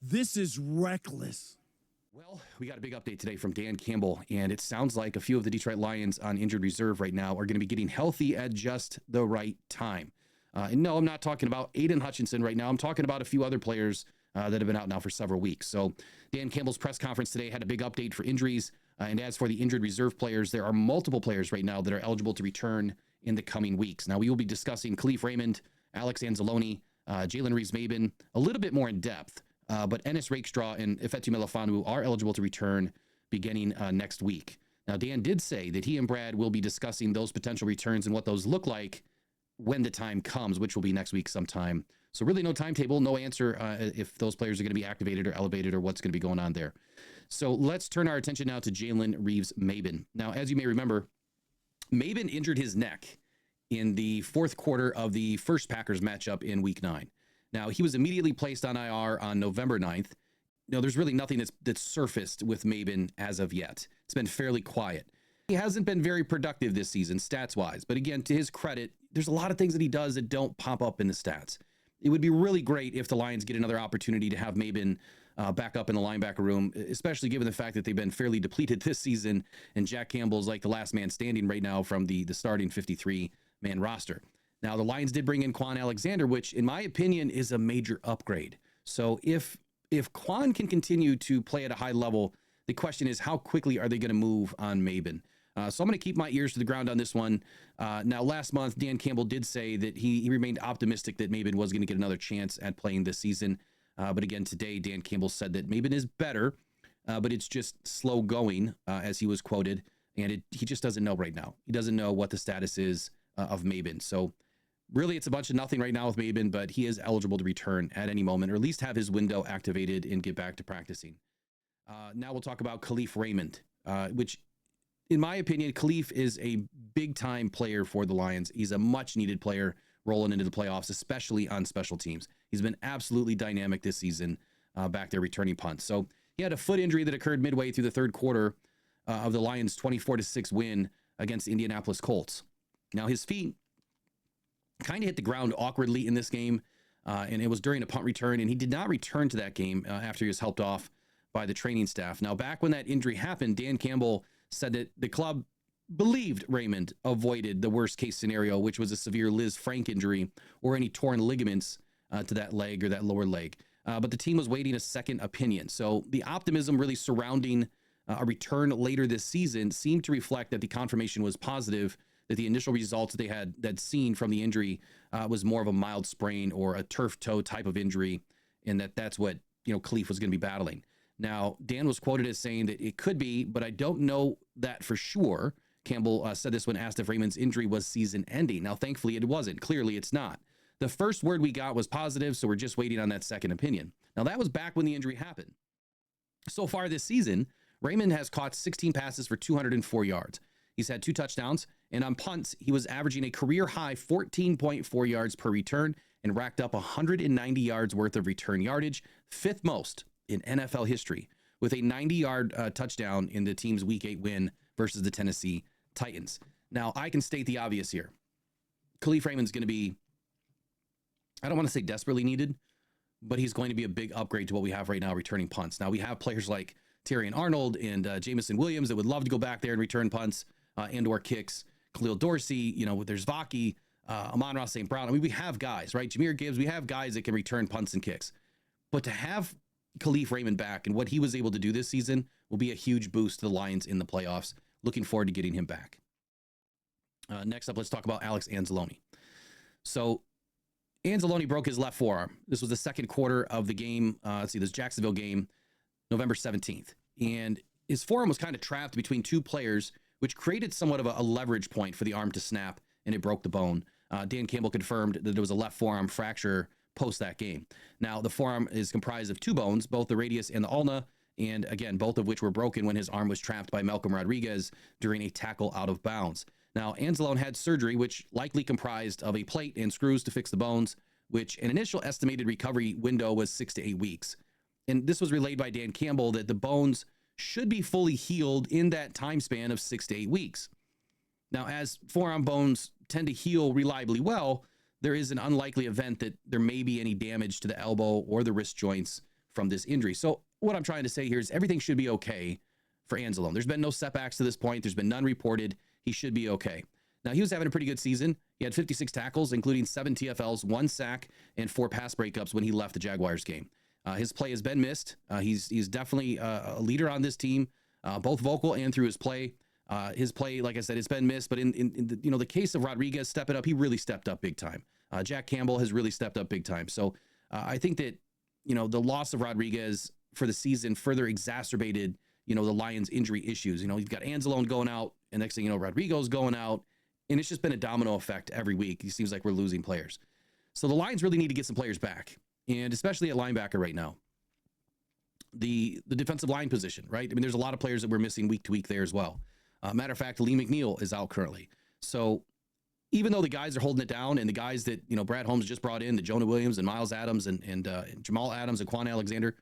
This is reckless. Well, we got a big update today from Dan Campbell, and it sounds like a few of the Detroit Lions on injured reserve right now are going to be getting healthy at just the right time. And no, I'm not talking about Aiden Hutchinson right now. I'm talking about a few other players that have been out now for several weeks. So Dan Campbell's press conference today had a big update for injuries. And as for the injured reserve players, there are multiple players right now that are eligible to return in the coming weeks. Now, we will be discussing Khalif Raymond, Alex Anzalone, Jalen Reeves-Maybin a little bit more in depth. But Ennis Rakestraw and Ifeatu Melifonwu are eligible to return beginning next week. Now, Dan did say that he and Brad will be discussing those potential returns and what those look like when the time comes, which will be next week sometime. So really no timetable, no answer if those players are going to be activated or elevated or what's going to be going on there. So let's turn our attention now to Jalen Reeves-Maybin. Now, as you may remember, Maybin injured his neck in the fourth quarter of the first Packers matchup in Week 9. Now, he was immediately placed on IR on November 9th. There's really nothing that's surfaced with Maybin as of yet. It's been fairly quiet. He hasn't been very productive this season, stats-wise. But again, to his credit, there's a lot of things that he does that don't pop up in the stats. It would be really great if the Lions get another opportunity to have Maybin back up in the linebacker room, especially given the fact that they've been fairly depleted this season, and Jack Campbell's like the last man standing right now from the starting 53-man roster. Now, the Lions did bring in Quan Alexander, which, in my opinion, is a major upgrade. So if Quan can continue to play at a high level, the question is how quickly are they going to move on Maybin? So I'm going to keep my ears to the ground on this one. Now, last month, Dan Campbell did say that he remained optimistic that Maybin was going to get another chance at playing this season. But again, today, Dan Campbell said that Maybin is better, but it's just slow going, as he was quoted. And he just doesn't know right now. He doesn't know what the status is of Maybin. So really, it's a bunch of nothing right now with Maybin, but he is eligible to return at any moment, or at least have his window activated and get back to practicing. Now we'll talk about Khalif Raymond, which, in my opinion, Khalif is a big-time player for the Lions. He's a much-needed player rolling into the playoffs, especially on special teams. He's been absolutely dynamic this season back there returning punts. So he had a foot injury that occurred midway through the third quarter of the Lions' 24-6 win against the Indianapolis Colts. Now, his feet kind of hit the ground awkwardly in this game, and it was during a punt return, and he did not return to that game after he was helped off by the training staff. Now, back when that injury happened, Dan Campbell said that the club believed Raymond avoided the worst case scenario, which was a severe Liz Frank injury or any torn ligaments to that leg or that lower leg. But the team was waiting a second opinion. So the optimism really surrounding a return later this season seemed to reflect that the confirmation was positive, that the initial results they had seen from the injury was more of a mild sprain or a turf toe type of injury, and that's what Khalif was going to be battling. Now, Dan was quoted as saying that it could be, but I don't know that for sure. Campbell said this when asked if Raymond's injury was season-ending. Now, thankfully, it wasn't. Clearly, it's not. The first word we got was positive, so we're just waiting on that second opinion. Now, that was back when the injury happened. So far this season, Raymond has caught 16 passes for 204 yards. He's had 2 touchdowns, and on punts, he was averaging a career-high 14.4 yards per return and racked up 190 yards worth of return yardage, 5th most in NFL history, with a 90-yard touchdown in the team's Week 8 win versus the Tennessee Titans. Now, I can state the obvious here. Khalif Raymond's going to be, I don't want to say desperately needed, but he's going to be a big upgrade to what we have right now returning punts. Now, we have players like Terrion Arnold and Jamison Williams that would love to go back there and return punts and or kicks. Khalil Dorsey, there's Vaki, Amon-Ra St. Brown. I mean, we have guys, right? Jameer Gibbs, we have guys that can return punts and kicks. But to have Khalif Raymond back and what he was able to do this season will be a huge boost to the Lions in the playoffs. Looking forward to getting him back. Next up, let's talk about Alex Anzalone. So Anzalone broke his left forearm. This was the second quarter of the game. This Jacksonville game, November 17th. And his forearm was kind of trapped between 2 players, which created somewhat of a leverage point for the arm to snap, and it broke the bone. Dan Campbell confirmed that there was a left forearm fracture post that game. Now, the forearm is comprised of 2 bones, both the radius and the ulna, and again, both of which were broken when his arm was trapped by Malcolm Rodriguez during a tackle out of bounds. Now, Anzalone had surgery, which likely comprised of a plate and screws to fix the bones, which an initial estimated recovery window was 6 to 8 weeks. And this was relayed by Dan Campbell that the bones should be fully healed in that time span of 6 to 8 weeks. Now, as forearm bones tend to heal reliably well, there is an unlikely event that there may be any damage to the elbow or the wrist joints from this injury. So what I'm trying to say here is everything should be okay for Anzalone. There's been no setbacks to this point. There's been none reported. He should be okay. Now, he was having a pretty good season. He had 56 tackles, including 7 TFLs, 1 sack, and 4 pass breakups when he left the Jaguars game. His play has been missed. He's definitely a leader on this team, both vocal and through his play. His play, like I said, it's been missed. But in the case of Rodriguez stepping up, he really stepped up big time. Jack Campbell has really stepped up big time. So I think that the loss of Rodriguez for the season further exacerbated the Lions' injury issues. You've got Anzalone going out, and next thing you know, Rodrigo's going out. And it's just been a domino effect every week. It seems like we're losing players. So the Lions really need to get some players back, and especially at linebacker right now. The defensive line position, right? I mean, there's a lot of players that we're missing week to week there as well. Matter of fact, Lee McNeil is out currently. So even though the guys are holding it down, and the guys that, Brad Holmes just brought in, the Jonah Williams and Miles Adams and Jamal Adams and Quan Alexander,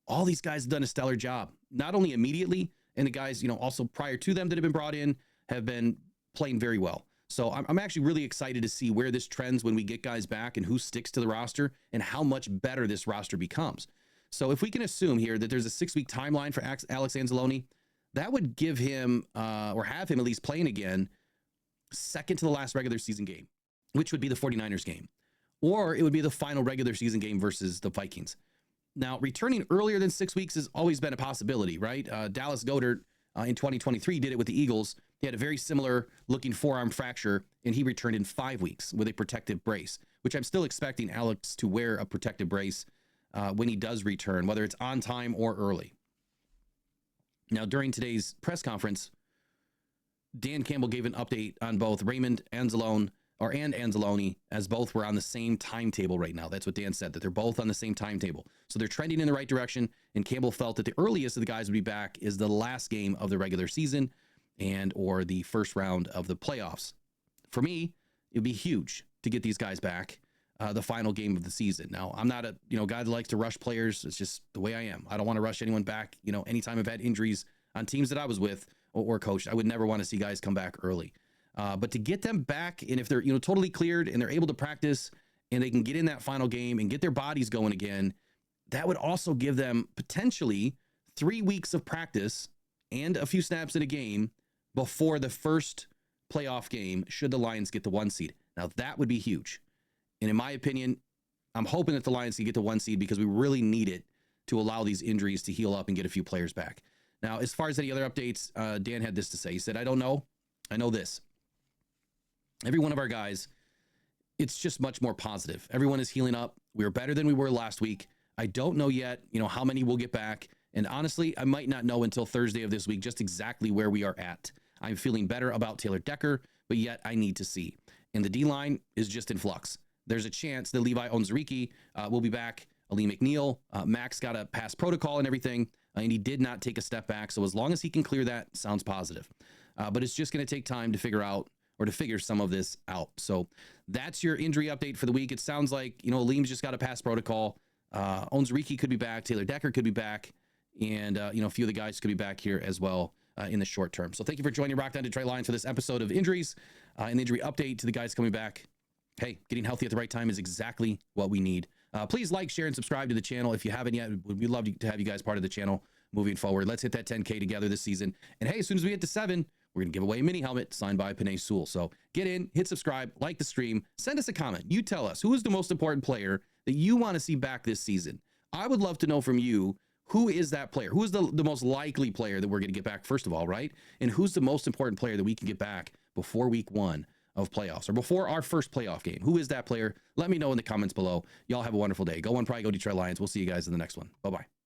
all these guys have done a stellar job, not only immediately, and the guys, also prior to them that have been brought in have been playing very well. So I'm actually really excited to see where this trends when we get guys back and who sticks to the roster and how much better this roster becomes. So if we can assume here that there's a 6-week timeline for Alex Anzalone, that would give him or have him at least playing again second to the last regular season game, which would be the 49ers game, or it would be the final regular season game versus the Vikings. Now, returning earlier than 6 weeks has always been a possibility, right? Dallas Goedert in 2023 did it with the Eagles. He had a very similar looking forearm fracture, and he returned in 5 weeks with a protective brace, which I'm still expecting Alex to wear a protective brace when he does return, whether it's on time or early. Now, during today's press conference, Dan Campbell gave an update on both Raymond Anzalone and Anzalone, as both were on the same timetable right now. That's what Dan said, that they're both on the same timetable. So they're trending in the right direction, and Campbell felt that the earliest of the guys would be back is the last game of the regular season and or the first round of the playoffs. For me, it'd be huge to get these guys back the final game of the season. Now, I'm not a guy that likes to rush players. It's just the way I am. I don't want to rush anyone back. Anytime I've had injuries on teams that I was with or coached, I would never want to see guys come back early. But to get them back, and if they're totally cleared and they're able to practice and they can get in that final game and get their bodies going again, that would also give them potentially 3 weeks of practice and a few snaps in a game before the first playoff game, should the Lions get the 1 seed. Now, that would be huge. And in my opinion, I'm hoping that the Lions can get the 1 seed because we really need it to allow these injuries to heal up and get a few players back. Now, as far as any other updates, Dan had this to say. He said, I don't know. I know this. Every one of our guys, it's just much more positive. Everyone is healing up. We are better than we were last week. I don't know yet, how many we'll get back. And honestly, I might not know until Thursday of this week just exactly where we are at. I'm feeling better about Taylor Decker, but yet I need to see. And the D-line is just in flux. There's a chance that Levi Onwuzurike will be back. Ali McNeil, Max got a pass protocol and everything, and he did not take a step back. So as long as he can clear that, sounds positive. But it's just going to take time to figure some of this out. So that's your injury update for the week. It sounds like, Aleem's just got a pass protocol. Onwuzurike could be back. Taylor Decker could be back. And, a few of the guys could be back here as well in the short term. So thank you for joining Rockhound Detroit Lions for this episode of injuries and injury update to the guys coming back. Hey, getting healthy at the right time is exactly what we need. Please like, share, and subscribe to the channel if you haven't yet. We'd love to have you guys part of the channel moving forward. Let's hit that 10K together this season. And hey, as soon as we get to 7, we're going to give away a mini helmet signed by Panay Sewell. So get in, hit subscribe, like the stream, send us a comment. You tell us, who is the most important player that you want to see back this season? I would love to know from you, who is that player? Who is the most likely player that we're going to get back, first of all, right? And who's the most important player that we can get back before week 1 of playoffs or before our first playoff game? Who is that player? Let me know in the comments below. Y'all have a wonderful day. Go One Pride, go Detroit Lions. We'll see you guys in the next one. Bye-bye.